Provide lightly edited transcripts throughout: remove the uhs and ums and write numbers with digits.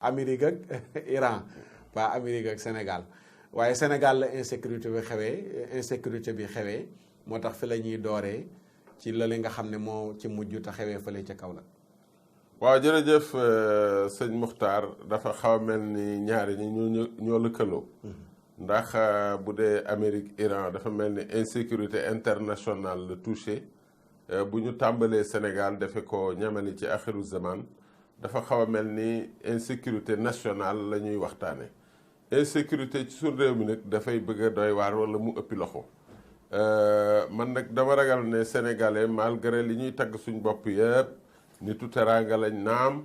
Amérique ak Iran pas Amérique ak Sénégal waaye Sénégal la insécurité bi xewee moo tax fi la ñuy dooree ci lële nga xam ne moo ci mujj te xewee fële ca kaw la. waaw jërëjëf sëñ Muxtaar dafa xaw a mel ni ñaari ñi ñoo lëkkaloo. ndax bu dee Amérique Iran dafa mel ni insécurité internationale la touché bu ñu tàmbalee Sénégal defe ko ñamali ci axiru zaman dafa xaw a mel ni insécurité nationale la ñuy waxtaane insécurité ci suñu réew mi nag dafay bëgg a doy waar wala mu ëppi loxo man nag dama ragal ne sénégalais malgré li ñuy tagg suñ bopp yëpp nitu teraanga lañ naam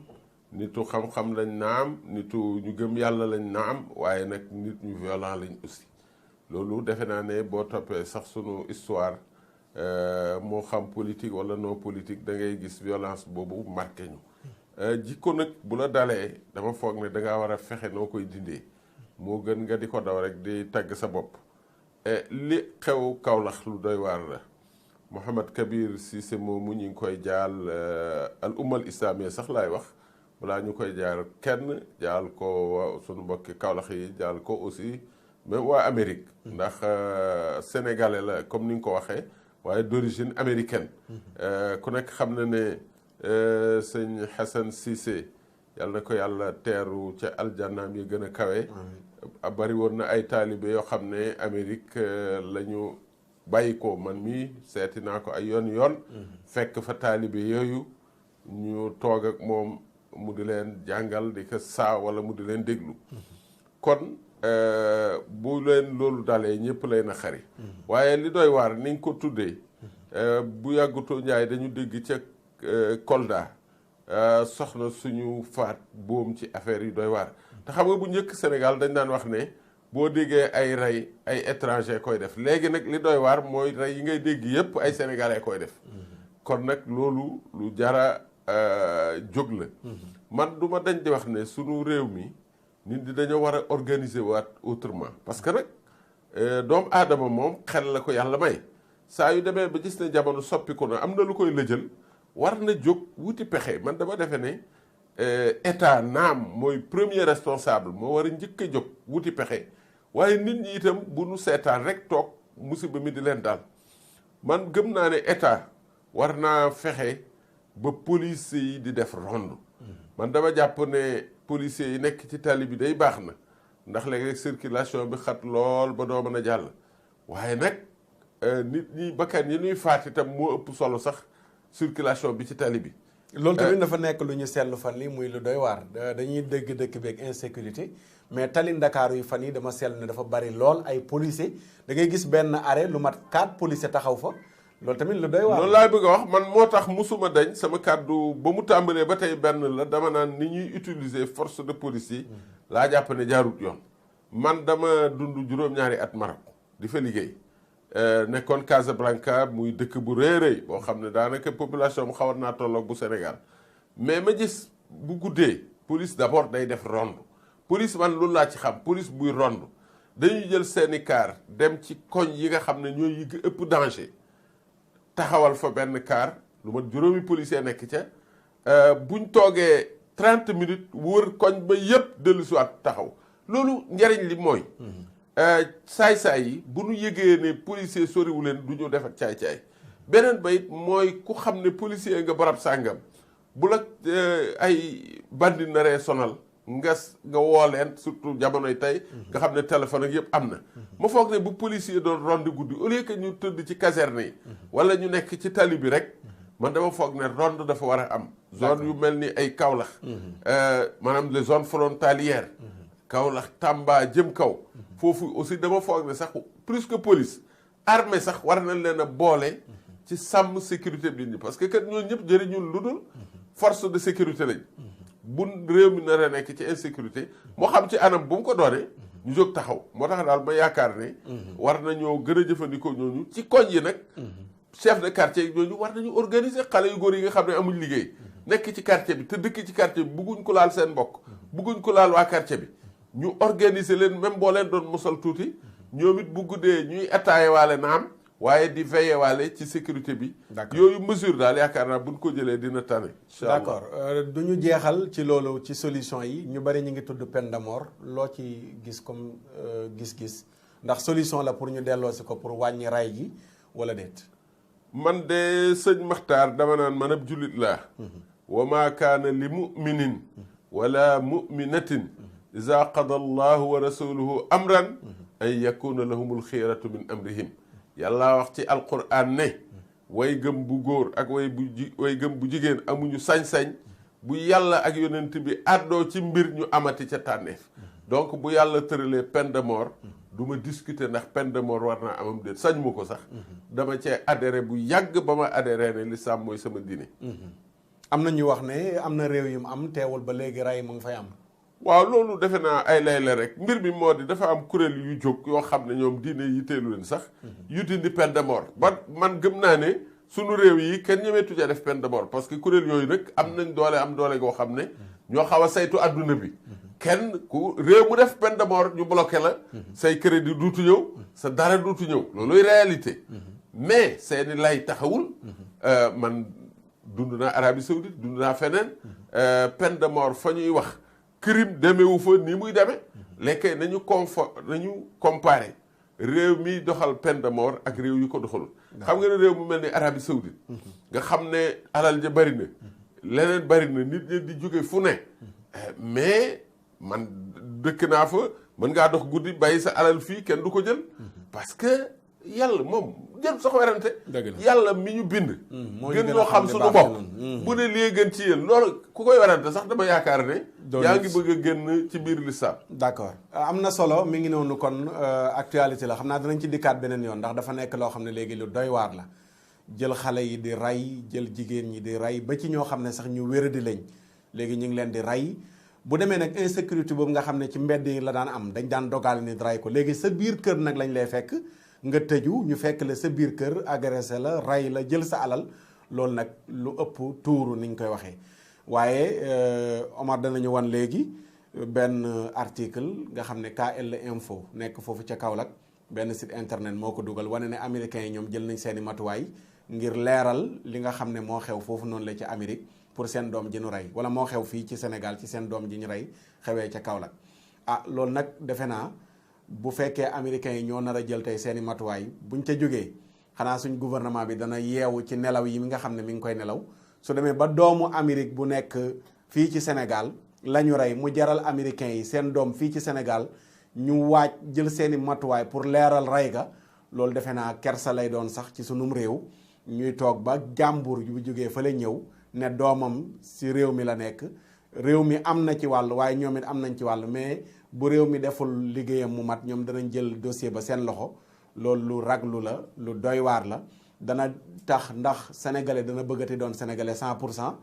nitu xam-xam lañ naam nitu ñu gëm yàlla lañ naam waaye nag nit ñu violent lañ aussi loolu defe naa ne boo toppee sax sunu histoire moo xam politique wala non politique da ngay gis violence boobu marqué ñu jikko nag bu la dalee dama foog ne dangaa war a fexe noo koy dindee moo gën nga di ko daw rek di tagg sa bopp li xew Kaolack lu doy waar la Mouhamad Kabir Cissé moomu ñu ngi koy jaal al ummal islamiyya sax laay wax balaa ñu koy jaar kenn jaal ko sunu mbokki Kaolack yi jaal ko aussi même waa Amérique ndax sénégalais la comme ni nga ko waxee waaye d'origine américaine ku nekk xam na ne sëñ Hassan Cissé yàlla na ko yàlla teeru ca aljannaam yi gën a kawe bari woon na ay taalibe yoo xam ne Amérique la ñu bàyyi ko man mii seeti naa ko ay yoon fekk fa taalibe yooyu ñu toog ak moom mu di leen jàngal di ko saa wala mu di leen déglu kon bu leen loolu dalee ñëpp lay na xari waaye li doy waar ni nga ko tuddee bu yàggutoo njaay dañu dégg ca Kolda soxna suñu faat boom ci affaire yi doy waar te xam nga bu njëkk Sénégal dañ daan wax ne boo déggee ay rey ay étranger koy def léegi nag li doy waar mooy rey yi ngay dégg yépp ay sénégalais koy def kon nag loolu lu jara jóg la man du ma dañ di wax ne sunu réew mi nit di dañoo war a organiser waat autrement parce que nag doomu aadama moom xel la ko yàlla may saa yu demee ba gis ne jamono soppiku na am na lu koy lëjal war na jóg wuti pexe man dama defe ne état naam mooy premier responsable moo war a njëkk a jóg wuti pexe waaye nit ñi itam bu nu seetaan rek toog musiba mi di leen daal man gëm naa ne état war naa fexe ba policiers yi di def ronde man dama jàpp ne policiers yi nekk ci tali bi day baax na ndax léeg-léeg circulation bi xat lool ba doo mën a jàll waaye nag nit ñi bakkan yi ñuy faat itam moo ëpp solo sax circulation bi ci tali bi loolu tamit dafa nekk lu ñu seetlu fan yi muy lu doy waar dañuy dégg dëkk beeg insécurité mais tali Ndakaaru yi fan yi dama seetlu ne dafa bari lool ay policiers da ngay gis benn arrêt lu mat 4 policiers taxaw fa loolu tamit lu doy waar. loolu laay bëgg a wax man moo tax musuma dañ sama kàddu ba mu tàmbalee ba tey benn la dama naan ni ñuy utiliser force de police yi laa jàpp ne jaarut yoon man dama dund juróom-ñaari at Maroc di fa liggéey nekkoon Casablanca muy dëkk bu rëy rëy boo xam ne daanaka population bu xawoon naa tolloog bu Sénégal mais ma gis bu guddee police d'abord day def ronde police man loolu laa ci xam police buy ronde dañuy jël seeni car dem ci koñ yi nga xam ne ñooy yi ëpp danger taxawal fa benn car lu mat juróomi policier nekk ca buñ toogee 30 minutes wër koñ ba yëpp dellusiwaat taxaw loolu njariñ li mooy saay-saay yi bu nu yëgee ne policier soriwu leen du ñu def ak caay-caay beneen ba it mooy ku xam ne policier nga barab sàngam bu la ay bandi naree sonal nga woo leen surtout jamonoy tey nga xam ne téléphone ak yëpp am na ma foog ne bu policier doon ronde guddi au lieu que ñu tëdd ci caserne yi wala ñu nekk ci tali bi rek man dama foog ne ronde dafa war a am zone yu mel ni ay Kaolack maanaam les zones frontalières Kaolack Tamba jëm kaw foofu aussi dama foog ne sax plus que police armée sax war nañ leen a boole ci sàmm sécurité bi nit ñi parce que kat ñooñu ñëpp jëriñul lu dul force de sécurité lañ bu réew mi nar a nekk ci insécurité moo xam ci anam bu mu ko doonee ñu jóg taxaw moo tax daal ma yaakaar ne war nañoo gën a jëfandikoo ñooñu ci koñ yi nag chef de quartier ñooñu war nañu organiser xale yu góor yi nga xam ne amuñ liggéey nekk ci quartier bi te dëkk ci quartier bi bugguñ ko laal seen mbokk bugguñ ko laal waa quartier bi ñu organiser leen même boo leen doon mosal tuuti ñoom it bu guddee ñuy attaaye waale naam waaye di veiller waale ci sécurité bi. d'accord yooyu mesure daal yaakaar naa buñ ko jëlee dina tane. d'accord du ñu jeexal ci loolu ci solution yi ñu bari ñu ngi tudd peine de mort loo ci gis comme gis-gis ndax solution la pour ñu delloosi ko pour wàññi ray gi wala déet. man de sëñ Maxtaar dama naan man ab jullit laa. wa maa kaana li muminin wala muminatin ida qada allahu wa rasuluhu amran an yakuna lahumul xiyaratu min amrihim. yàlla wax ci alquran ne way gëm bu góor ak way gëm bu jigéen amuñu sañ-sañ bu yàlla ak yonent bi àddoo ci mbir ñu amati ca tànneef. donc bu yàlla tëralee peine de mort du ma discuter ndax peine de mort war naa amam déet sañ mu ko sax. dama cee adhéré bu yàgg ba ma adhéré ne l'islam mooy sama diine. am na ñu wax ne am na réew yu mu am teewul ba léegi rey mu ngi fay am. waaw loolu defe naa ay lay la rek mbir mi moo di dafa am kuréel yu jóg yoo xam ne ñoom diine yi teelu leen sax. yu dindi peine de mort ba man gëm naa ne sunu réew yi kenn ñemeetu ca def peine de mort parce que kuréel yooyu nag am nañ doole goo xam ne ñoo xaw a saytu adduna bi. kenn ku réew mu def peine de mort ñu bloqué la. say crédit duutu ñëw sa dara duutu ñëw looluy réalité. mais seeni lay taxawul. man dund naa Arabie Saoudite dund naa feneen. peine de mort fa ñuy wax. crime demewu fa nii muy demee léegi nañu comparer réew mi doxal peine de mort ak réew yu ko doxalul. xam nga ne réew mu mel ni Arabie Saoudite nga xam ne alal ja bari na leneen bari na nit ñi di jóge fu ne mais man dëkk naa fa mën ngaa dox guddi bàyyi sa alal fii kenn du ko jël parce que yàlla moom jël sax werante yàlla mi ñu bind gën ñoo xam suñu bopp bu ne lii gën ci yéen loolu ku koy werante sax dama yaakaar ne yaa ngi bëgg a génn ci biir lislaam. d'accord am na solo mi ngi noonu kon actualité la xam naa dinañ ci dikkaat beneen yoon ndax dafa nekk loo xam ne léegi lu doy waar la jël xale yi di rey jël jigéen ñi di rey ba ci ñoo xam ne sax ñu wéradi lañ léegi ñu ngi leen di rey bu demee nag insécurité boobu nga xam ne ci mbedd yi la daan am dañ daan dogal ni rey ko léegi sa biir kër nag lañ lay fekk nga tëju ñu fekk la sa biir kër agressé la rey la jël sa alal loolu nag lu ëpp tuuru ni ñu koy waxee waaye Omar danañu wan léegi benn article nga xam ne KL Info nekk foofu ca Kaolack benn site internet moo ko dugal wane ne américains yi ñoom jël nañ seeni matuwaay ngir leeral li nga xam ne moo xew foofu noonu la ci Amérique pour seen doom ji ñu rey wala moo xew fii ci Sénégal ci seen doom ji ñu rey xewee ca Kaolack loolu nag defe naa bu fekkee américains yi ñoo nar a jël tey seeni matuwaay buñ ca jógee xanaa suñ gouvernement bi dana yeewu ci nelaw yi mi nga xam ne mi ngi koy nelaw su demee ba doomu Amérique bu nekk fii ci Sénégal la ñu rey mu jaral américains yi seen doom fii ci Sénégal ñu waaj jël seeni matuwaay pour leeral rey ga loolu defe naa kersa lay doon sax ci sunum réew ñuy toog ba jàmbur bu jógee fa la ñëw ne doomam si réew mi la nekk réew mi am na ci wàll waaye ñoom it am nañ ci wàll mais bu réew mi deful liggéeyam mu mat ñoom danañ jël dossier ba seen loxo loolu lu raglu la lu doy waar la dana tax ndax sénégalais dana bëggati doon sénégalais 100%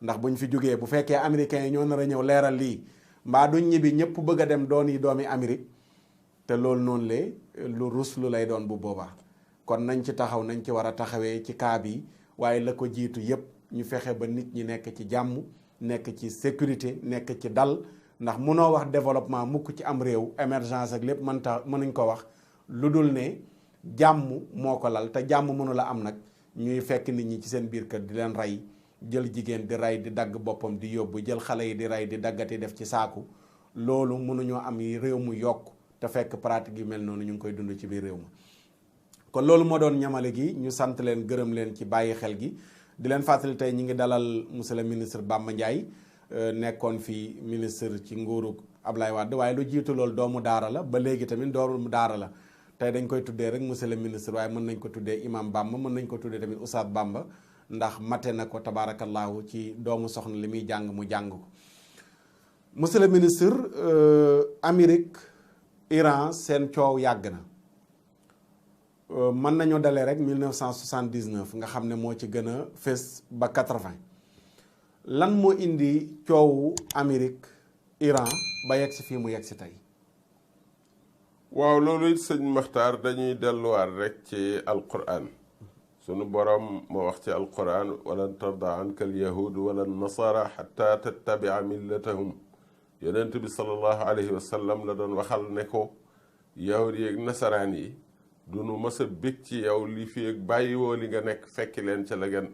ndax buñ fi jógee bu fekkee américains yi ñoo nar a ñëw leeral lii mbaa duñ ñibbi ñëpp bëgg a dem doon yi doomi Amérique te loolu noonu lee lu rus lu lay doon bu boobaa kon nañ ci taxaw nañ ci war a taxawee ci cas bi waaye la ko jiitu yépp ñu fexe ba nit ñi nekk ci jàmm nekk ci sécurité nekk ci dal ndax mënoo wax développement mukk ci am réew émergence ak lépp mënuñ ko wax lu dul ne jàmm moo ko lal te jàmm mënu la am nag ñuy fekk nit ñi ci seen biir kër di leen rey jël jigéen di rey di dagg boppam di yóbbu jël xale yi di rey di daggati def ci saaku loolu mënuñoo am yi réew mu yokk te fekk pratique yu mel noonu ñu ngi koy dund ci biir réew ma kon loolu moo doon ñamale gi ñu sant leen gërëm leen ci bàyyi xel gi di leen fàttali tey ñi ngi dalal monsieur le ministre Bamba Ndiaye nekkoon fi ministre ci nguuru Ablaye Wade waaye lu jiitu loolu doomu daara la ba léegi tamit doomu daara la tey dañ koy tuddee rek monsieur le ministre waaye mën nañ ko tuddee imam Bamba mën nañ ko tuddee tamit Oustaz Bamba ndax mate na ko tabaarakallaahu ci doomu soxna li muy jàng mu jàng ko monsieur le ministre Amérique Iran seen coow yàgg na mën nañoo dalee rek 1979 nga xam ne moo ci gën a fés ba 80 lan moo indi coowu Amérique Iran ba yegg si fii mu yegg si tey. waaw loolu it sëñ Maxtaar dañuy delluwaat rek ci alquran sunu borom moo wax ci alquran walan tarda anka alyahud wala nasara xata tattabia millatahum yonent bi sallallahu alayhi wa sallam la doon waxal ne ko yahud yeeg nasaraan yi du nu mës a bég ci yow li fi ak bàyyiwoo li nga nekk fekki leen ca la ngeen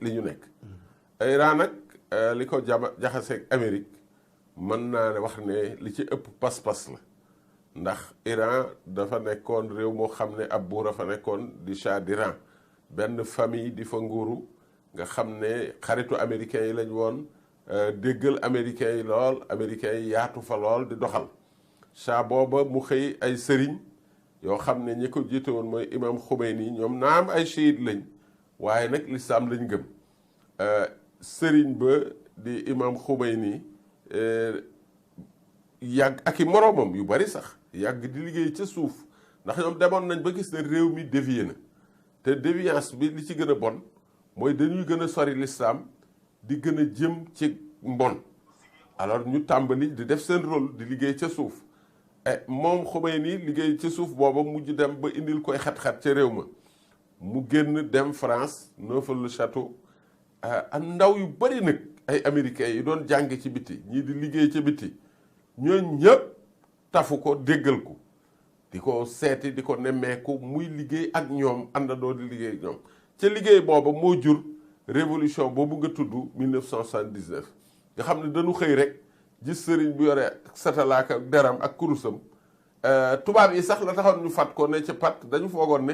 li ñu nekk. Iran nag li ko jaxaseeg Amérique mën naa ne wax ne li ci ëpp pas-pas la ndax Iran dafa nekkoon réew moo xam ne ab buur a fa nekkoon di Shah d'Iran benn famille di fa nguuru nga xam ne xaritu américains yi lañ woon déggal américains yi lool américains yi yaatu fa lool di doxal Shah booba mu xëy ay sëriñ yoo xam ne ñi ko jiite woon mooy imam Khomeini ñoom naam ay chiite lañ waaye nag lislaam lañ gëm sëriñ ba di imam Khomeini yàgg ak i moroomam yu bari sax yàgg di liggéey ca suuf ndax ñoom demoon nañ ba gis ne réew mi dévié na te déviance bi li ci gën a bon mooy dañuy gën a sori lislaam di gën a jëm ci mbon alors ñu tàmbali di def seen rôle di liggéey ca suuf moom Khomeini liggéey ca suuf booba mujj dem ba indil koy xat-xat ca réew ma mu génn dem France Neufchâteau am ndaw yu bari nag ay américains yi doon jàng ci biti ñii di liggéey ca biti ñooñ ñëpp tafu ko déggal ko di ko seeti di ko nemmeeku muy liggéey ak ñoom àndandoo di liggéey ak ñoom ca liggéey booba moo jur révolution boobu nga tudd 1979 nga xam ne dañu xëy rek gis sëriñ bu yore satalaaka deram ak kurusam tubaab yi sax la taxoon ñu fat ko ne ca pat dañu foogoon ne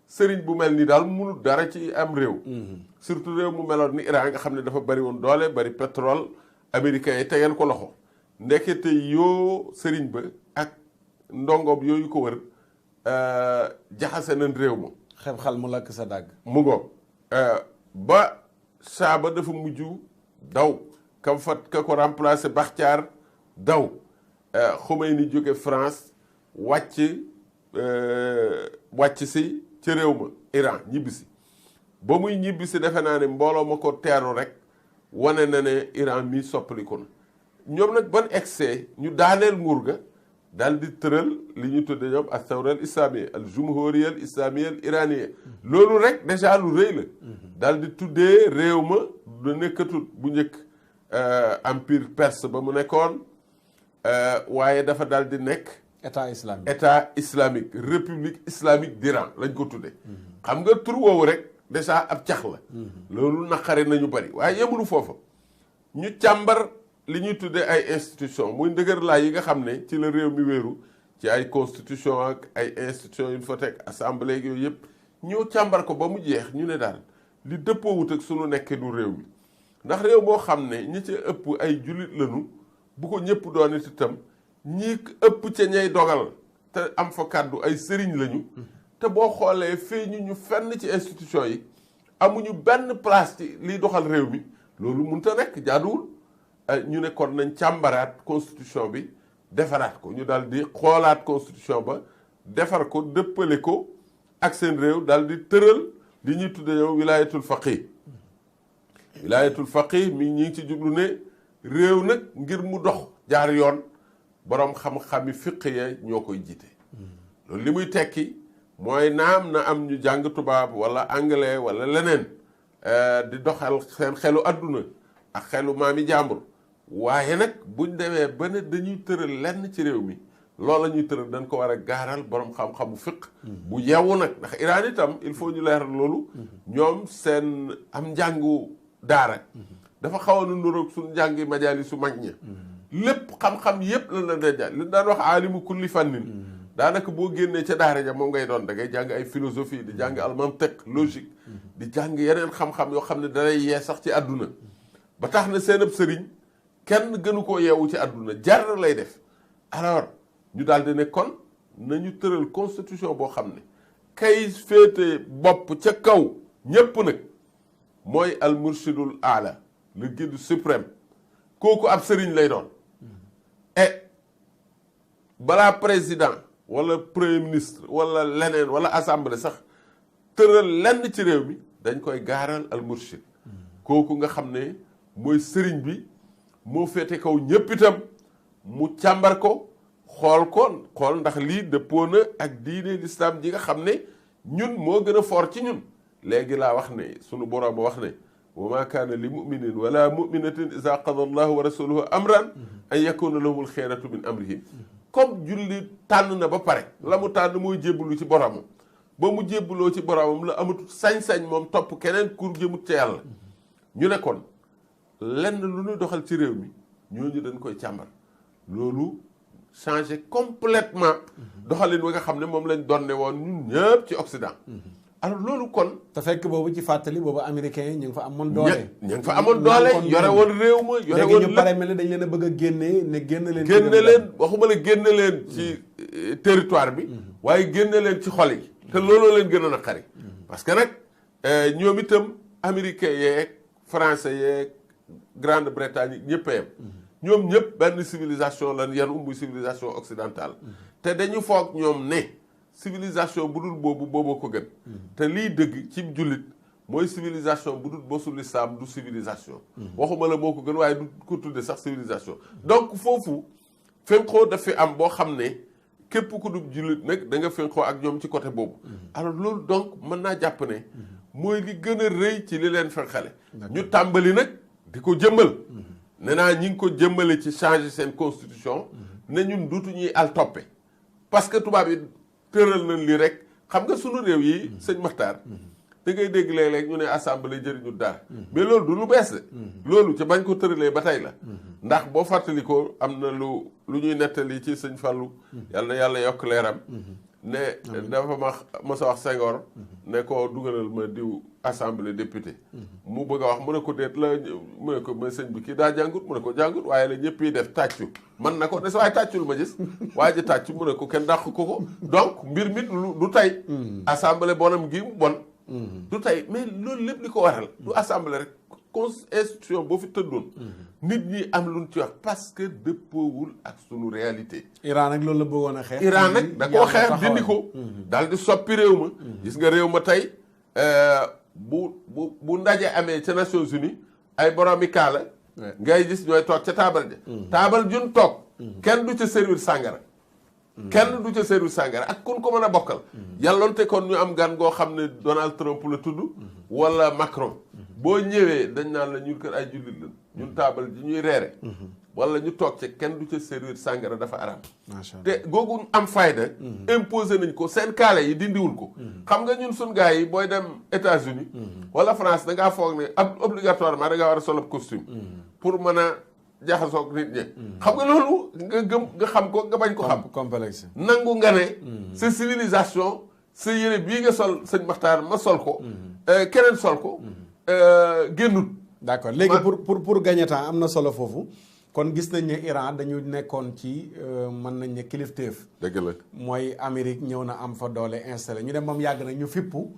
sëriñ bu mel ni daal mënul dara ci am réew surtout réew mu meloon ni Iran nga xam ne dafa bari woon doole bari pétrole américains yi tegeen ko loxo ndekete yoo sëriñ ba ak ndongoom yooyu ko wër jaxase nañ réew ma xal mu lakk sa dàgg mu ngoog ba saaba dafa mujj daw kam fat ka ko remplacé Bakhtiar daw Khomeini jóge France wàcc si ci réew ma Iran ñibbisi ba muy ñibbisi defe naa ne mbooloo ma ko teeru rek wane na ne Iran mi soppaliku na ñoom nag ban excès ñu daaneel nguur ga daal di tëral li ñu tudde ñoom ak thawra al islamiyya al jumhuriyya al islamiyya al iraniyya loolu rek déjà lu rëy la daal di tuddee réew ma du nekkatut bu njëkk empire perse ba mu nekkoon waaye dafa daal di nekk état islamique république islamique d'Iran lañ ko tudde xam nga tur woowu rek déjà ab cax la loolu naqare nañu bari waaye yemulu foofa ñu càmbar li ñuy tuddee ay institution muy ndëgër laay yi nga xam ne ci la réew mi wéeru ci ay constitution ak ay institution yu ñu fa teg assemblée yooyu yëpp ñoo càmbar ko ba mu jeex ñu ne daal li dëppoowut ak sunu nekkinu réew mi ndax réew moo xam ne ñi ci ëpp ay jullit lañu bu ko ñëpp doon it itam ñi ëpp ca ñay dogal te am fa kàddu ay sëriñ lañu te boo xoolee fii ñu fenn ci institution yi amuñu benn place ci liy doxal réew mi loolu mënta nekk jaaduwul ñu ne kon nañ càmbaraat constitution bi defaraat ko ñu daal di xoolaat constitution ba defar ko dëppale ko ak seen réew daal di tëral li ñuy tudde yow wilaayatul faqih wilaayatul faqih mi ñi ngi ci jublu ne réew nag ngir mu dox jaar yoon boroom xam-xami fiq ya ñoo koy jiite loolu li muy tekki mooy naam na am ñu jàng tubaab wala anglais wala leneen di doxal seen xelu adduna ak xelu maami jàmbur waaye nag buñ demee ba ne dañuy tëral lenn ci réew mi loolu la ñuy tëral dañ ko war a gaaral borom xam-xamu fiq bu yeewu nag ndax Iran itam il faut ñu leeral loolu ñoom seen am njàngu daara dafa xaw a nuroog suñu njàngi majaali su mag ña lépp xam-xam yépp lan la dee jàng li daan wax aalimu kulli fannin daanaka boo génnee ca daara ja moom ngay doon da ngay jàng ay philosophie di jàng al mantiq logique di jàng yeneen xam-xam yoo xam ne dalay yee sax ci àdduna ba tax na seen ab sëriñ kenn gënu koo yeewu ci àdduna jar lay def alors ñu daal di ne kon nañu tëral constitution boo xam ne kay féete bopp ca kaw ñépp nag mooy al murshidul aala le guide suprême kooku ab sëriñ lay doon et balaa président wala premier ministre wala leneen wala assemblée sax tëral lenn ci réew mi dañ koy gaaral al murshid kooku nga xam ne mooy sëriñ bi moo féete kaw ñépp itam mu càmbar ko xool ndax lii dëppoo na ak diine l'islam ji nga xam ne ñun moo gën a fort ci ñun léegi laa wax ne sunu boroom ba wax ne wa ma kaana li muminin wala muminatin ida qada allahu wa rasuluhu amran an yakuna lahumul xeyratu min amrihim comme julli tànn na ba pare la mu tànn mooy jébbalu ci boromam ba mu jébbaloo ci boromam la amatul sañ-sañ moom topp keneen kur jëmut ca yàlla ñu ne kon lenn lu ñu doxal ci réew mi ñooñu dañ koy càmbar loolu changé complètement doxalin wi nga xam ne moom lañ donne woon ñun ñëpp ci Occident alors loolu kon te fekk boobu ci fàttali boobu américains yi ñu ngi fa amoon doole ñu ngi fa amoon doole yore woon réew ma yore woon léegi ñu pare mel ne dañ leen a bëgg a génnee ne génn leen waxuma la génn leen ci territoire bi waaye génn leen ci xol yi te looloo leen gën a naqari parce que nag ñoom itam américains yeeg français yeeg Grande-Bretagne ñëpp a yem ñoom ñëpp benn civilisation lan yanu muy civilisation occidentale te dañu foog ñoom ne civilisation bu dul boobu booboo ko gën te lii dëgg ci jullit mooy civilisation bu dul bosul islam du civilisation waxuma la moo ko gën waaye du ko tudde sax civilisation donc foofu fénqoo daf fi am boo xam ne képp ku dul jullit nag da nga fénqoo ak ñoom ci côté boobu alors loolu donc mën naa jàpp ne mooy li gën a rëy ci li leen fenqale ñu tàmbali nag di ko jëmmal nee naa ñi ngi ko jëmmale ci changer seen constitution ne ñun duutu ñuy al toppe parce que tubaab yi tëral nañ lii rek xam nga sunu réew yi sëñ Maxtaar da ngay dégg léeg-léeg ñu ne assemblée jëriñu dara mais loolu du lu bees de loolu ca bañ ko tëralee ba tey la ndax boo fàttali ko am na lu ñuy nettali ci sëñ Fallou yàlla yokk leeram ne dafa ma sa wax Senghor ne ko dugalal ma diw assemblée député mu bëgg a wax mu ne ko déet la mu ne ko ma sëñ bi kii daa jàngut mu ne ko jàngut waaye la ñëpp yi def tàccu man na ko ne sa waaye tàccul ma gis waaye ji tàccu mu ne ko kenn dàq ko donc mbir mi du tey assemblée bonam gi mu bon du tey mais loolu lépp li ko waral du assemblée rek institution boo fi tëddoon nit ñi am luñ ci wax parce que dëppoowul ak sunu réalité Iran nag loolu la bëggoon a xeex Iran nag da koo xeex dindi ko daal di soppi réew ma gis nga réew ma tey bu ndaje amee ca Nations Unies ay boroomi kaala ngay gis ñooy toog ca taabal ja taabal jun toog kenn du ca servir sàngara kenn du ca servir sàngara ak kun ko mën a bokkal yàlloonte kon ñu am gan goo xam ne Donald Trump la tudd wala Macron boo ñëwee dañ naan la ñun kër ay jullit lañ ñun taabal ji ñuy reere wala ñu toog ca kenn du ca servir sàngara dafa araam te googu am fayda imposé nañ ko seen kaale yi dindiwul ko xam nga ñun suñ gars yi booy dem États-Unis wala France da ngaa foog ne obligatoirement da ngaa war a solab costume pour mën a jaxasoog nit ñi xam nga loolu nga xam ko nga bañ ko xam complexe nangu nga ne sa civilisation sa yére bii nga sol sëñ Maxtaar ma sol ko keneen sol ko génnut d'accord léegi pour gagner temps am na solo foofu kon gis nañ ne Iran dañu nekkoon ci mën nañ ne kilifteef dëgg la mooy Amérique ñëw na am fa doole installé ñu dem moom yàgg na ñu fippu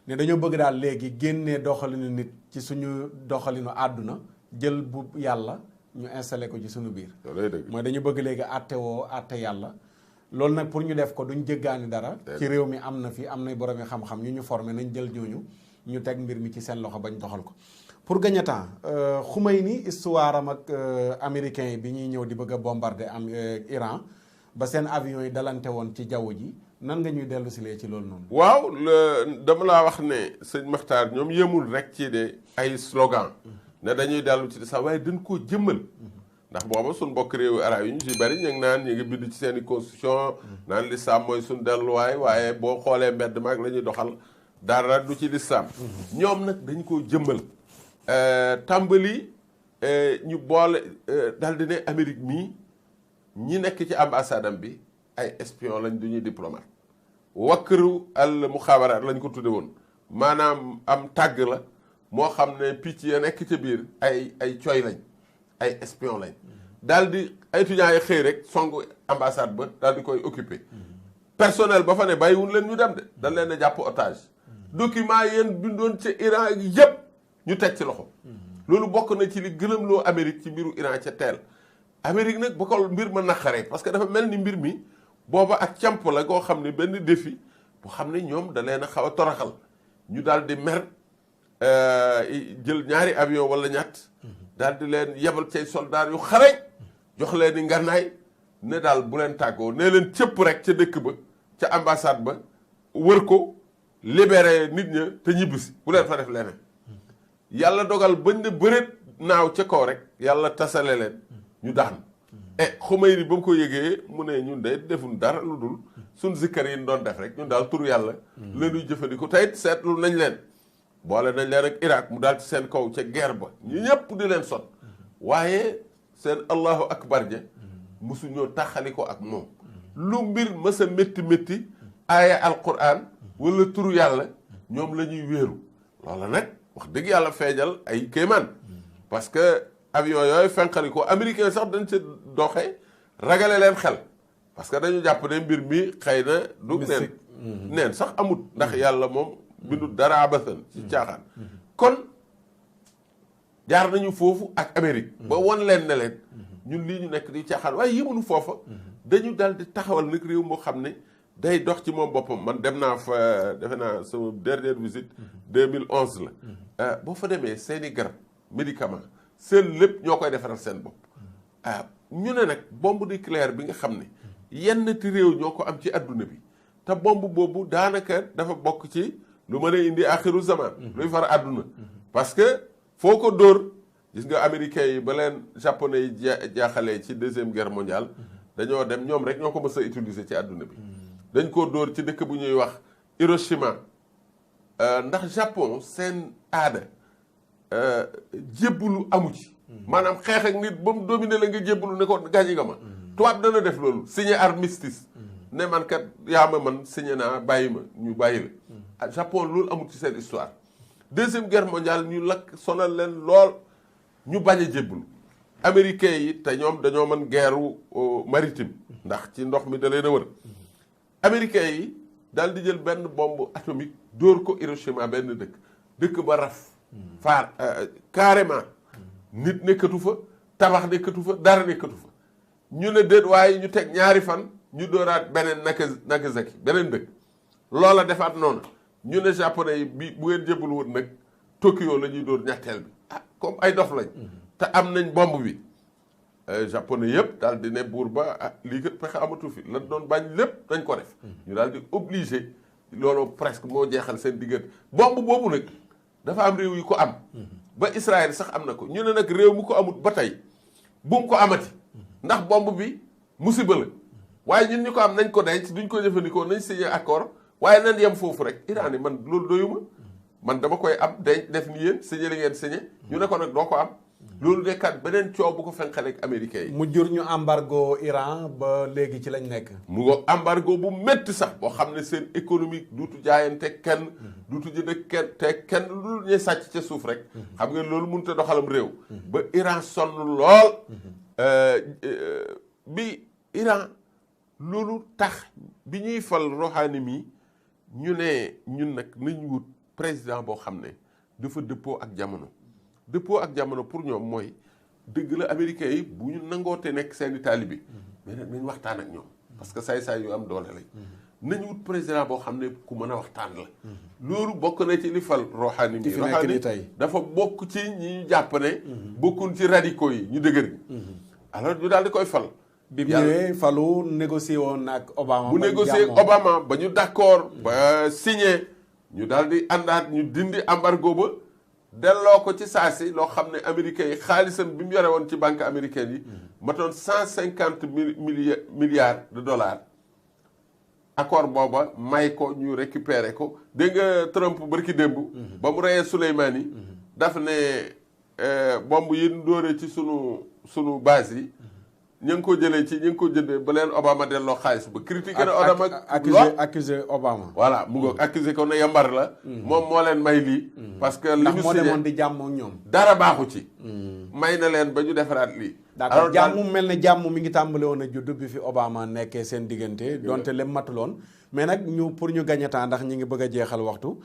ne dañoo bëgg daal léegi génnee doxalinu nit ci suñu doxalinu àdduna jël bu yàlla ñu installé ko ci suñu biir mooy dañu bëgg léegi àtte woo àtte yàlla loolu nag pour ñu def ko duñ jéggaani dara ci réew mi am na fi am na boroomi xam-xam ñu formé nañ jël ñooñu ñu teg mbir mi ci seen loxo bañ doxal ko pour gagner temps Khomeini histoire am ak américains yi bi ñuy ñëw di bëgg a bombarder am Iran ba seen avion yi dalante woon ci jaww ji nan nga ñuy dellu si lee ci loolu noonu waaw dama laa wax ne sëñ Maxtaar ñoom yemul rek ci de ay slogan ne dañuy dellu ci sax waaye dañ koo jëmmal ndax booba suñ mbokk réewu arab yi ñu ci bari ñu ngi naan ñu ngi bind ci seen i constitution naan lislaam mooy suñ delluwaay waaye boo xoolee mbedd maag la ñuy doxal dara du ci lislaam ñoom nag dañ koo jëmmal tàmbali ñu boole daal di ne Amérique mii ñi nekk ci ambassade am bi ay espion lañ du ñuy diplomate wakkaru al muxaabaraat lañ ko tudde woon maanaam am tàgg la moo xam ne picc ya nekk ca biir ay coy lañ ay espion lañ daal di ay étudiants yi xëy rek songu ambassade ba daal di koy occupé personnel ba fa ne bàyyiwul leen ñu dem de dañ leen a jàpp otage document yéen bindoon ca Iran yëpp ñu teg ci loxo loolu bokk na ci li gëlëmloo Amérique ci mbiru Iran ca teel Amérique nag ba ko mbir ma naqaree parce que dafa mel ni mbir mi booba ak camp la goo xam ne benn défi bu xam ne ñoom da leen a xaw a toraxal ñu daal di mer jël ñaari avion wala ñett daal di leen yebal cay soldats yu xarañ jox leen di ngànnaay ne daal bu leen tàggoo nee leen cëpp rek ca dëkk ba ca ambassade ba wër ko libéré nit ña te ñibbisi bu leen fa def leneen yàlla dogal bañ ne bëreet naaw ca kaw rek yàlla tasale leen ñu daan Khomeini ba mu ko yëgee mu ne ñun de deful dara lu dul suñ zikkar yi ñu doon def rek ñun daal turu yàlla la ñuy jëfandikoo tey seetlu nañ leen boole nañ leen ak Irak mu daal ci seen kaw ca guerre ba ñu ñëpp di leen sot waaye seen allahu akbar ja mosuñoo taxali ko ak moom lu mbir mës a métti métti aaya alquran wala turu yàlla ñoom la ñuy wéeru loola nag wax dëgg yàlla feeñal ay kéemaan parce que avion yooyu fenqali ko américain sax dañ ca doxee ragale leen xel parce que dañu jàpp ne mbir mi xëy na du neen sax amut ndax yàlla moom bindu dara abasan ci caaxaan kon jaar nañu foofu ak Amérique ba won leen ne leen ñun lii ñu nekk di caaxaan waaye yëmunu foofa dañu daal di taxawal nag réew moo xam ne day dox ci moom boppam man dem naa fa defe naa sama dernière visite 2011 la boo fa demee seeni garab médicament seen lépp ñoo koy defaral seen bopp ñu ne nag bombe nucléaire bi nga xam ne yenn ti réew ñoo ko am ci adduna bi te bombe boobu daanaka dafa bokk ci lu mën a indi axiru zaman luy far adduna parce que foo ko dóor gis nga américains yi ba leen japonais yi jaaxalee ci deuxième guerre mondiale dañoo dem ñoom rek ñoo ko mës a utiliser ci adduna bi dañ koo dóor ci dëkk bu ñuy wax Hiroshima ndax Japon seen aada jébbalu amu ci maanaam xeex ak nit ba mu dominé la nga jébbalu ne ko gaañi nga ma tubaab dana def loolu signé armistice ne man kat yaa ma man signé naa bàyyi ma ñu bàyyi la Japon loolu amul ci seen histoire deuxième guerre mondiale ñu lakk sonal leen lool ñu bañ a jébbalu américains yi te ñoom dañoo mën guerre maritime ndax ci ndox mi da leen a wër américains yi daal di jël benn bombe atomique dóor ko Hiroshima benn dëkk ba raf faar carrément nit nekkatu fa tabax nekkatu fa dara nekkatu fa ñu ne déet waaye ñu teg ñaari fan ñu dóoraat beneen Nagasaki beneen dëkk loola defaat noonu ñu ne japonais yi bi bu ngeen jébbalu woon nag Tokyo la ñuy dóor ñetteel bi comme ay dof lañ te am nañ bombe bi japonais yëpp daal di ne buur ba lii kat pexe amatu fi lan doon bañ lépp dañ ko def ñu daal di obligé loolu presque moo jeexal seen diggante bombe boobu nag dafa am réew yu ko am ba Israël sax am na ko ñu ne nag réew mu ko amut ba tey bu mu ko amati ndax bombe bi musiba la waaye ñun ñu ko am nañ ko denc duñ ko jëfandikoo nañ signé accord waaye nan yem foofu rek Iran yi man loolu doyuma man dama koy am denc def ni yéen signé li ngeen signé ñu ne ko nag doo ko am loolu nekkat beneen coow bu ko fenqale ak américains yi. mu jur ñu embargo Iran ba léegi ci lañ nekk. mu ngo embargo bu métti sax boo xam ne seen économique duutu jaayante kenn. duutu jënd kenn te kenn lu ñuy sàcc ca suuf rek. xam nga loolu mënut a doxalam réew. ba Iran sonn lool. bi Iran loolu tax bi ñuy fal Rouhani mi ñu ne ñun nag nañ wut président boo xam ne dafa dëppoo ak jamono. dëppoo ak jamono pour ñoom mooy dëgg la américains yi bu ñu nangoote nekk seeni taalibe mais nag nañ waxtaan ak ñoom parce que saay-saay yu am doole lañ nañ wut président boo xam ne ku mën a waxtaan la loolu bokk na ci li fal Rouhani mi Rouhani dafa bokk ci ñi ñu jàpp ne bokkun ci radicaux yi ñu dëgër gi alors ñu daal di koy fal bi mu ñëwee falu négocié woon ak Obama bu négocié ak Obama ba ñu d'accord ba signé ñu daal di àndaat ñu dindi embargo ba delloo ko ci saasi loo xam ne américains yi xaalisam bi mu yore woon ci banque américaine yi matoon 150 milliards de dollars accord booba may ko ñu récupérer ko dégg nga Trump barki démb ba mu reyee Soleimani daf ne bomb yi ñu dóoree ci sunu base yi ñu ngi ko jëlee ci ñu ngi ko jëndee ba leen Obama delloo xaalis ba critiqué na Obama accusé Obama voilà mu ngoog accusé ko ne yambar la moom moo leen may lii parce que li ñu moo demoon di jàmm ak ñoom dara baaxu ci may na leen ba ñu defaraat lii d'accord jàmm mel ne jàmm mi ngi tàmbale woon a judd bi fi Obama nekkee seen diggante donte lem matuloon mais nag ñu pour ñu gagné temps ndax ñi ngi bëgg a jeexal waxtu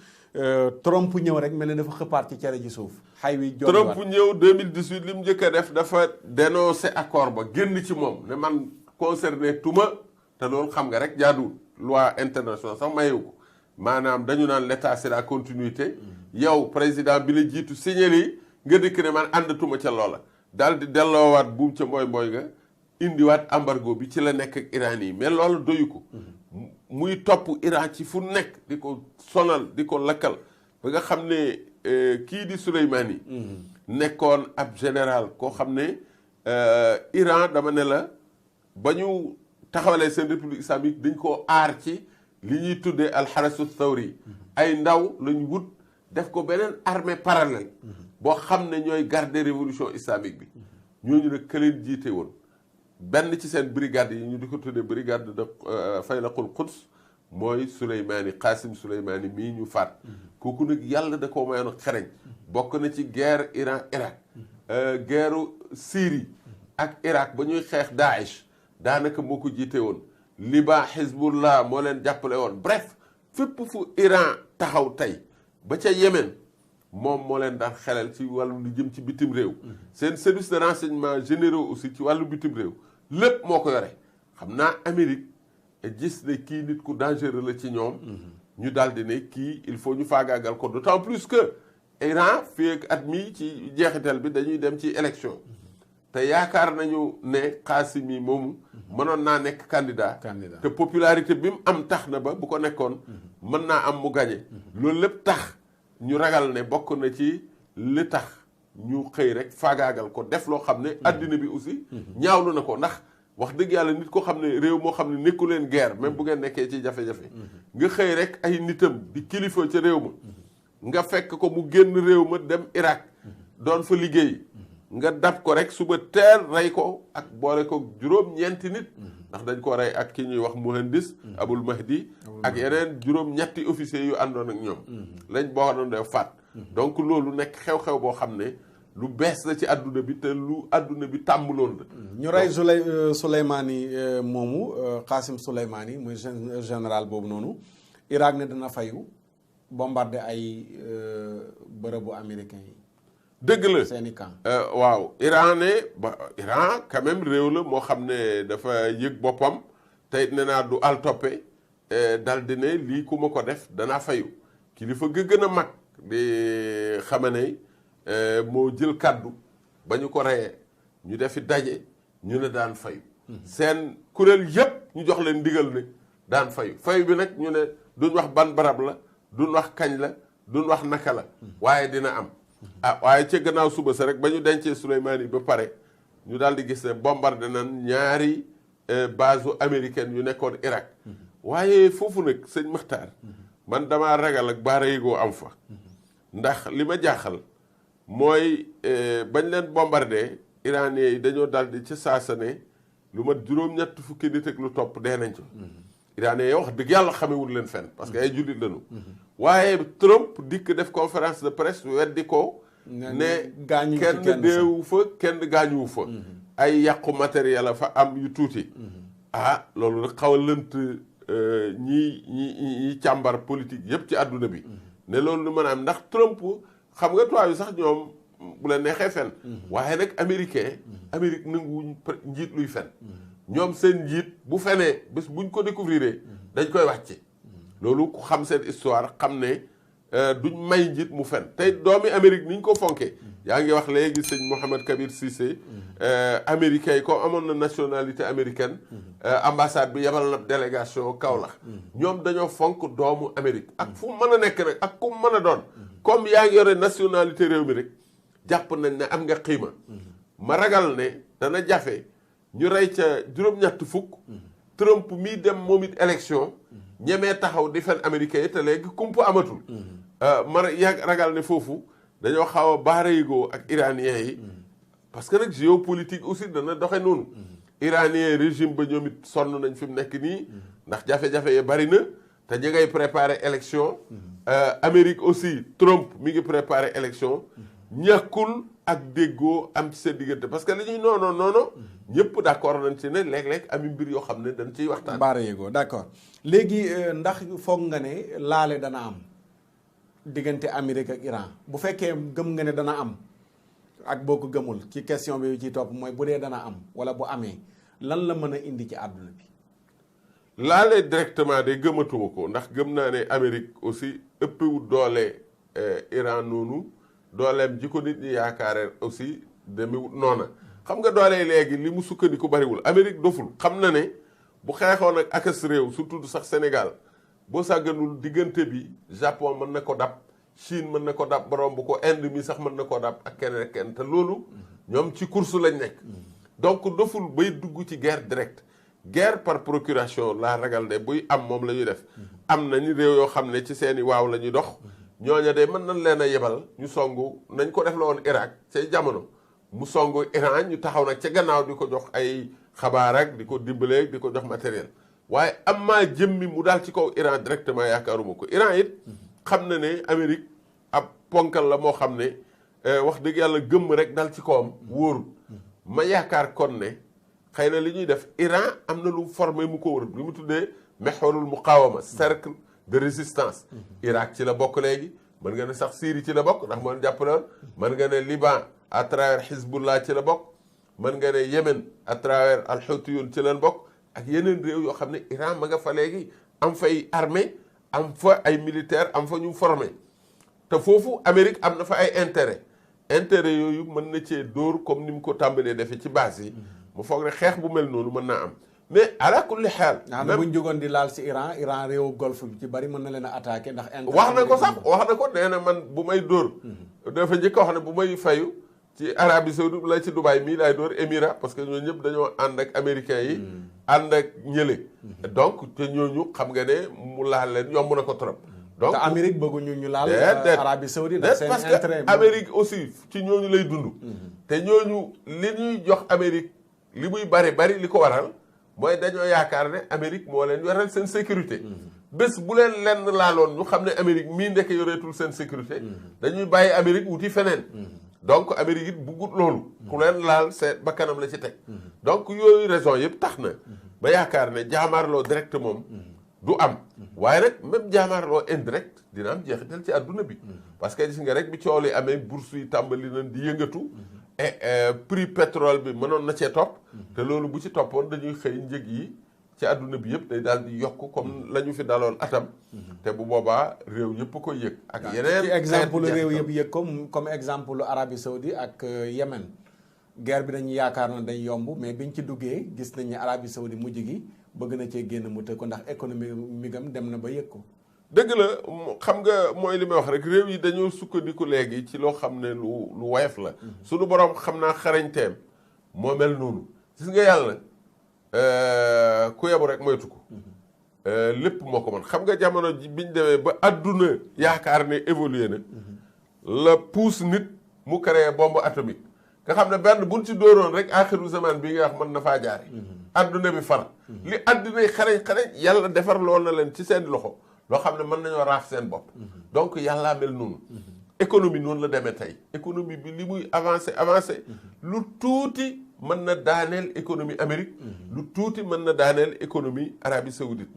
Trump ñëw rek mel ne dafa xëppaat ci cere ji suuf xay wi Trump ñëw 2018 li mu njëkk a def dafa dénoncé accord ba génn ci moom ne man concerné tuma te loolu xam nga rek jaaduwul loi internationale sax mayewu ko maanaam dañu naan l'état c'est la continuité yow président bi la jiitu signé lii nga dëkk ne man àndatuma ca loola daal di delloowaat buum ca mbooy nga indiwaat embargo bi ci la nekk ak Iran yi mais loolu doyu ko muy topp Iran ci fu nekk di ko sonal di ko lakkal ba nga xam ne kii di Soleimani nekkoon ab général koo xam ne Iran dama ne la ba ñu taxawalee seen république islamique dañ koo aar ci li ñuy tuddee alxarasu thawri ay ndaw lañ wut def ko beneen armée parallèle boo xam ne ñooy garder révolution islamique bi ñooñu nag ka leen jiite woon benn ci seen brigade yi ñu di ko tuddee brigade de Faylaqul Quds mooy Souleymani Qasim Souleymani mii ñu faat kooku nag yàlla da koo mayoon xereñ bokk na ci guerre Iran Irak guerre Syrie ak Irak ba ñuy xeex Daesh daanaka moo ko jiite woon Liban Hezbollah moo leen jàppale woon bref fépp fu Iran taxaw tey ba ca Yémen moom moo leen daan xelal ci wàllu lu jëm ci bitim réew seen service de renseignement généraux aussi ci wàllu bitim réew lépp moo ko yore xam naa Amérique gis ne kii nit ku dangereux la ci ñoom ñu daal di ne kii il faut ñu faagaagal ko d'autant plus que Iran fii ak at mii ci jeexital bi dañuy dem ci élection te yaakaar nañu ne Qasimi moomu mënoon naa nekk candidat te popularité bi mu am tax na ba bu ko nekkoon mën naa am mu gañe loolu lépp tax ñu ragal ne bokk na ci li tax ñu xëy rek faagaagal ko def loo xam ne addina bi aussi ñaawlu na ko ndax wax dëgg yàlla nit ko xam ne réew moo xam ne nekku leen guerre même bu ngeen nekkee ci jafe-jafe nga xëy rek ay nitam di kilifa ca réew ma nga fekk ko mu génn réew ma dem Irak doon fa liggéey nga dab ko rek suba teel rey ko ak boole ko juróom-ñeenti nit ndax dañ ko rey ak ki ñuy wax muhandis Abul Mahdi ak yeneen juróom-ñetti officiers yu àndoon ak ñoom lañ boo doon def faat donc loolu nekk xew-xew boo xam ne lu bees la ci àdduna bi te lu àdduna bi tàmbuloon la ñu rey Souleymani moomu Qasim Souleymani muy général boobu noonu Irak ne dina fayu bombardé ay bërëbu américain yi dëgg la seeni camp waaw Iran ne ba Iran quand même réew la moo xam ne dafa yëg boppam tey ne naa du al toppe dal di ne lii ku ma ko def danaa fayu kilifa ga gën a mag di xamane moo jël kàddu ba ñu ko reyee ñu defi daje ñu ne daan fayu seen kuréel yépp ñu jox leen ndigal ne daan fayu fayu bi nag ñu ne duñ wax ban barab la duñ wax kañ la duñ wax naka la waaye dina am waaye ca gannaaw suba sa rek ba ñu dencee Souleymani ba pare ñu daal di gis ne bombardé nañ ñaari base américaine yu nekkoon Irak waaye foofu nag sëñ Maxtaar man damaa ragal ak baara yégoo am fa ndax li ma jaaxal mooy bañ leen bombardé iranien yi dañoo daal di ca saasa ne lu mat juróom-ñett fukki nit ak lu topp dee nañ ko iranien yi wax dëgg yàlla xamewul leen fenn parce que ay jullit lañu waaye Trump dikk def conférence de presse weddi ko ne kenn deewu fa kenn gaañuwu fa ay yàqu matériel a fa am yu tuuti loolu nag xaw a lënt ñi càmbar politique yépp ci àdduna bi ne loolu lu mën a am ndax Trump xam nga tubaab yi sax ñoom bu leen neexee fen waaye nag Amérique nanguwuñ njiit luy fen ñoom seen njiit bu fenee bés buñ ko découvrir dañ koy wàcce loolu ku xam seen histoire xam ne duñ may njiit mu fen tey doomi Amérique ni ñu ko fonkee yaa ngi wax léegi sëñ Mohamed Kabir Cissé américain yi ko amoon na nationalité américaine ambassade bi yebal na délégation Kaolack ñoom dañoo fonk doomu Amérique ak fu mën a nekk nag ak ku mën a doon comme yaa ngi yore nationalité réew mi rek jàpp nañ ne am nga xiima ma ragal ne dana jafe ñu rey ca juróom-ñett fukk Trump mii dem moom it élection ñemee taxaw di fen américain yi te léegi kumpa amatul ma yàgg ragal ne foofu dañoo xaw a baarayigoo ak iranien yi parce que nag géopolitique aussi dana doxe noonu iranien régime ba ñoom it sonn nañ fi mu nekk nii ndax jafe-jafe yi bari na te ñi ngay préparer élection Amérique aussi Trump mi ngi préparer élection ñàkkul ak déggoo am ci seen diggante parce que li ñuy noono ñëpp d'accord nañ ci ne léeg-léeg ami mbir yoo xam ne dañ ciy waxtaan baara yéegoo d'accord léegi ndax foog nga ne laale dana am diggante Amérique ak Iran bu fekkee gëm nga ne dana am ak boo ko gëmul ci question bi ci topp mooy bu dee dana am wala bu amee lan la mën a indi ci àdduna bi laale directement de gëmatuma ko ndax gëm naa ne Amérique aussi ëppewut doole Iran noonu dooleem ji ko nit ñi yaakaare aussi demewut noona xam nga doolee léegi li mu sukkandiku bariwul Amérique doful xam na ne bu xeexoon ak akas réew surtout sax Sénégal boo sàgganul diggante bi Japon mën na ko dab Chine mën na ko dab borom bu ko Inde mi sax mën na ko dab ak keneen ak kenn te loolu ñoom ci course lañ nekk donc doful bay dugg ci guerre directe guerre par procuration laa ragal de buy am moom la ñuy def am nañu réew yoo xam ne ci seeni waaw la ñuy dox ñooña de mën nañ leen a yebal ñu songu nañ ko def la woon Irak cay jamono mu songu Iran ñu taxaw nag ca gannaaw di ko jox ay xabaar ak di ko dimbaleeg di ko jox matériel waaye am maa jëmmi mu daal ci kaw Iran directement yaakaaruma ko Iran it xam na ne Amérique ab ponkal la moo xam ne wax dëgg yàlla gëmm rek dal ci kawam wóorul ma yaakaar kon ne xëy na li ñuy def Iran am na lu formé mu ko wër li mu tuddee mexwarul muqawama cercle de résistance Irak ci la bokk léegi mën nga ne sax Syrie ci la bokk ndax moo jàppale woon mën nga ne Liban à travers Hezbollah ci la bokk mën nga ne Yémen à travers al-Houthiyun ci leen bokk ak yeneen réew yoo xam ne Iran ma nga fa léegi am fay armée am fa ay militaire am fa ñu formé te foofu Amérique am na fa ay intérêt yooyu mën na cee dóor comme ni mu ko tàmbalee defee ci base yi mu foog ne xeex bu mel noonu mën naa am mais ala kulli xaal même bu ñu jógoon di laal si Iran réewu golfe bi ci bari mën na leen a attaqué ndax wax na ko sax wax na ko nee na man bu may dóor dafa njëkk a wax ne bu may fayu ci Arabie Saoudite la ci Dubaï mii laay dóor Émirat parce que ñooñu ñëpp dañoo ànd ak américains yi ànd ak ñële donc te ñooñu xam nga ne mu laal leen yomb na ko trop donc te Amérique bëgguñu ñu laal Arabie Saoudite ndax seen parce intérêt que Amérique aussi ci ñooñu lay dund te ñooñu li ñuy jox Amérique li muy bari li ko waral mooy dañoo yaakaar ne Amérique moo leen yoral seen sécurité bés bu leen lenn laaloon ñu xam ne Amérique mii ndekk yoreetul seen sécurité dañuy bàyyi Amérique wuti feneen donc Amérique it buggut loolu ku leen laal seen bakkanam la ci teg donc yooyu raison yëpp tax na ba yaakaar ne jaamaarloo direct moom du am waaye nag même jaamaarloo indirect dina am jeexital ci àdduna bi parce que gis nga rek bi coow li amee bourse yi tàmbali nañ di yëngatu et prix pétrole bi mënoon na cee topp te loolu bu ci toppoon dañuy xëy njëg yi ci àdduna bi yëpp day daal di yokk comme la ñu fi daloon atam te bu boobaa réew yëpp koy yëg ak yeneen ci exemple réew yëpp yëg comme exemple Arabie Saoudite ak Yémen guerre bi dañu yaakaar na day yomb mais biñ ci duggee gis nañ ne Arabie Saoudite mujj gi bëgg na cee génn mu tëj ko ndax économie migam dem na ba yëg ko dëgg la xam nga mooy li may wax rek réew yi dañoo sukkandiku léegi ci loo xam ne lu woyof la suñu borom xam naa xarañteem moo mel noonu gis nga yàlla ku yebu rek moytu ko lépp moo ko mën xam nga jamono ji biñ demee ba adduna yaakaar ne évolué na la pousse nit mu créé bombe atomique nga xam ne benn buñ ci dóoroon rek axiru zaman bi nga wax mën na faa jaare adduna bi far li addunay xarañ yàlla defar lool na leen ci seen loxo loo xam ne mën nañoo raaf seen bopp donc yàllaa mel noonu économie noonu la demee tey économie bi li muy avancé lu tuuti mën na daaneel économie Amérique lu tuuti mën na daaneel économie Arabie Saoudite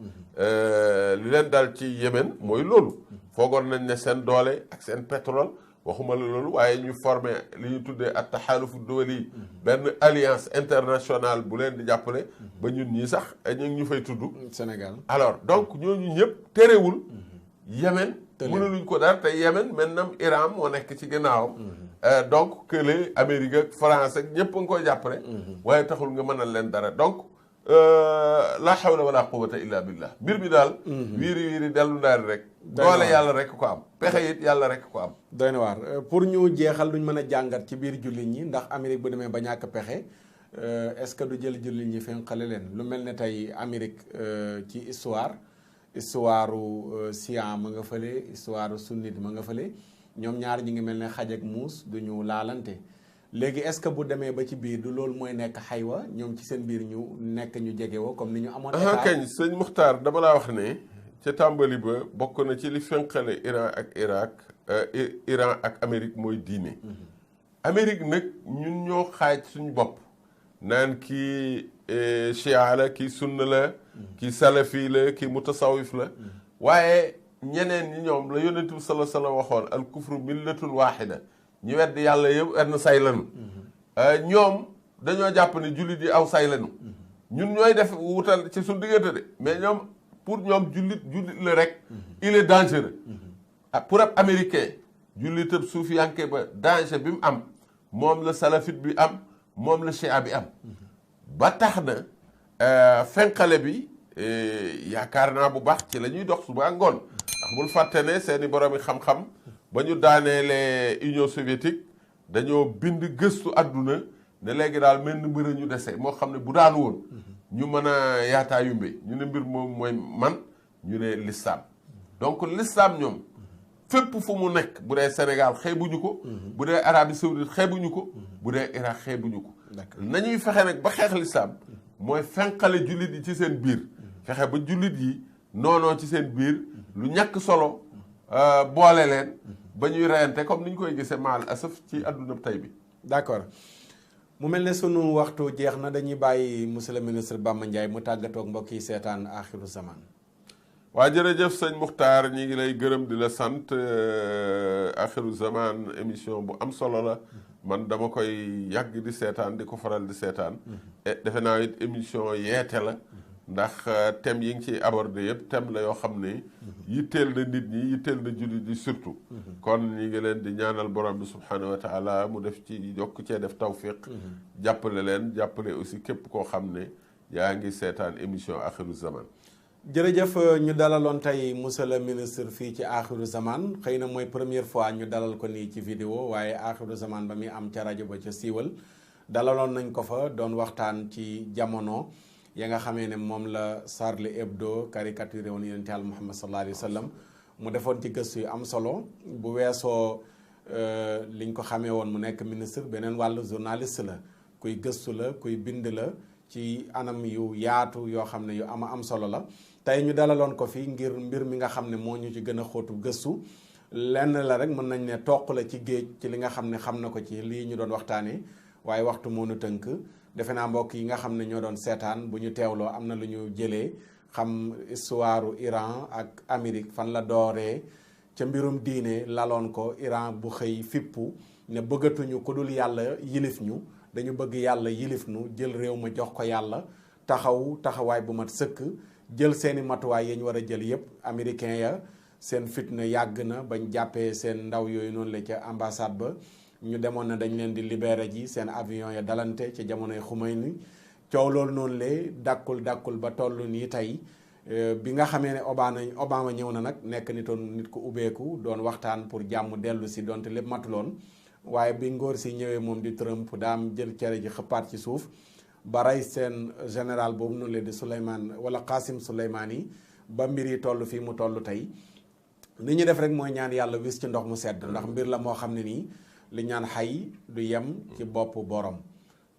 li leen dal ci Yémen mooy loolu foogoon nañ ne seen doole ak seen pétrole waxuma la loolu waaye ñu formé li ñu tuddee at taxaalufu duwali benn alliance internationale bu leen di jàppale ba ñun ñii sax ñu ngi ñu fay tudd Sénégal alors donc ñooñu ñëpp terewul Yémen mënuluñ ko dara te Yémen maintenant Iran moo nekk ci ginnaawam donc que les Amérique ak France ak ñëpp nga koy jàppale waaye taxul nga mënal leen dara donc la hawla wala quwwata illa billah mbir bi daal wiiri dellu ndaari rek doole yàlla rek ko am pexe it yàlla rek ko am doy na waar pour ñu jeexal duñ mën a jàngat ci biir jullit ñi ndax Amérique bu demee ba ñàkk pexe est-ce que du jël jullit ñi fenqale leen lu mel ne tey Amérique ci histoire Siam ma nga fële histoire sunnite ma nga fële ñoom ñaar ñi ngi mel ne xaj ak muus duñu laalante léegi est-ce que bu demee ba ci biir du loolu mooy nekk xaywa ñoom ci seen biir ñu nekk ñu jege woo comme ni ñu amoon état kañ sëñ Muxtaar dama laa wax ne ca tàmbali ba bokk na ci li fenqale Iran ak Amérique mooy diine Amérique nag ñun ñoo xaaj suñu bopp naan kii chia la kii sunna la kii salafi la kii mutasawif la waaye ñeneen ñi ñoom la yonent bi sallallahu alayhi wa sallam waxoon al kufru millatun waaxida ñu wedd yàlla yëpp wenn say lanu ñoom dañoo jàpp ne jullit yi aw say lanu ñun ñooy def wutal ci suñu diggante de mais ñoom pour ñoom jullit la rek il est dangereux pour ab américain jullitab suufiyanke ba danger bi mu am moom la salafite bi am moom la chia bi am ba tax na fenqale bi yaakaar naa bu baax ci la ñuy dox suba ngoon ndax bul fàtte ne seeni boroomi xam-xam ba ñu daaneele Union soviétique dañoo bind gëstu àdduna ne léegi daal mel ni mbir ñu dese moo xam ne bu daanu woon ñu mën a yaataa yumbe ñu ne mbir moom mooy man ñu ne l'islam. donc l'islam ñoom fépp fu mu nekk bu dee Sénégal xeebuñu ko. bu dee Arabie Saoudite xeebuñu ko. bu dee Irak xeebuñu ko. nañuy fexe nag ba xeex l'islam mooy fenqale jullit yi ci seen biir. fexe ba jullit yi noonoo ci seen biir lu ñàkk solo boole leen ba ñuy reyante comme ni ñu koy gisee maal asaf ci àdduna tey bi. d'accord mu mel ne sunu waxtu jeex na dañuy bàyyi monsieur le ministre Bamba Ndiaye mu tàggatoo ak mbokk yi seetaan Axiru Zaman. waa jërëjëf sëñ Muxtaar ñi ngi lay gërëm di la sant. Axiru Zaman émission bu am solo la man dama koy yàgg di seetaan di ko faral di seetaan. defe naa it émission yeete la. ndax thème yi ngi ciy abordé yëpp thème la yoo xam ne yitteel na nit ñi yitteel na jullit yi surtout. kon ñi ngi leen di ñaanal borom bi subhanahu wa taala mu def ci yokk cee def tawfiq. jàppale leen jàppale aussi képp koo xam ne yaa ngi seetaan émission Axiru Zaman. jërëjëf ñu dalaloon tey monsieur le ministre fii ci Axiru Zaman xëy na mooy première fois ñu dalal ko nii ci vidéo waaye Axiru Zaman ba muy am ca rajo ba ca siiwal dalaloon nañ ko fa doon waxtaan ci jamono. ya nga xamee ne moom la Charlie Hebdo caricaturé woon yonent Yàlla Muhammad sallallahu alayhi wa sallam mu defoon ci gëstu yu am solo bu weesoo liñ ko xamee woon mu nekk ministre beneen wàllu journaliste la kuy gëstu la kuy bind la ci anam yu yaatu yoo xam ne yu am solo la tey ñu dalaloon ko fi ngir mbir mi nga xam ne moo ñu ci gën a xóotu gëstu lenn la rek mën nañ ne toq la ci géej ci li nga xam ne xam na ko ci lii ñu doon waxtaanee waaye waxtu moo nu tënk defe naa mbokk yi nga xam ne ñoo doon seetaan bu ñu teewloo am na lu ñu jëlee xam histoire Iran ak Amérique fan la dooree ca mbirum diine laloon ko Iran bu xëy fippu ne bëggatuñu ku dul yàlla yilif ñu dañu bëgg yàlla yilif ñu jël réew ma jox ko yàlla taxawaay bu mat sëkk jël seeni matuwaay yi ñu war a jël yépp américain ya seen fitna yàgg na bañ jàppee seen ndaw yooyu noonu la ca ambassade ba ñu demoon na dañ leen di libéré ji seen avion ya dalante ci jamonoy Khomeini coow loolu noonu le dàkkul ba toll nii tey bi nga xamee ne Obama ñëw na nag nekk nit ku ubbeeku doon waxtaan pour jàmm dellu si donte lépp matuloon waaye bi ngóor si ñëwee moom di Trump daam jël cere ji xëppaat ci suuf ba rey seen général boobu noonu le di Souleymane wala Qasim Souleymani ba mbir yi toll fii mu toll tey li ñu def rek mooy ñaan yàlla wis ci ndox mu sedd ndax mbir la moo xam ne nii li ñaan xay du yem ci bopp borom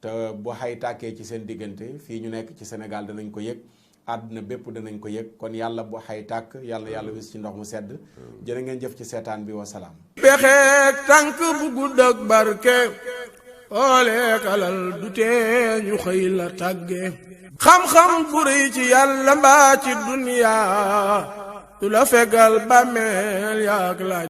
te bu xay tàkkee ci seen diggante fii ñu nekk ci Sénégal danañ ko yëg àdduna bépp danañ ko yëg kon yàlla bu xay tàkk yàlla wis ci ndox mu sedd jërë ngeen jëf ci seetaan bi wasalaam pexeek tànk bu gudd ak barke ooleek alal du tee ñu xëy la tàgge xam-xam bu rëy ci yàlla mbaa ci duniyaa du la fegal bàmmeel yaak laaj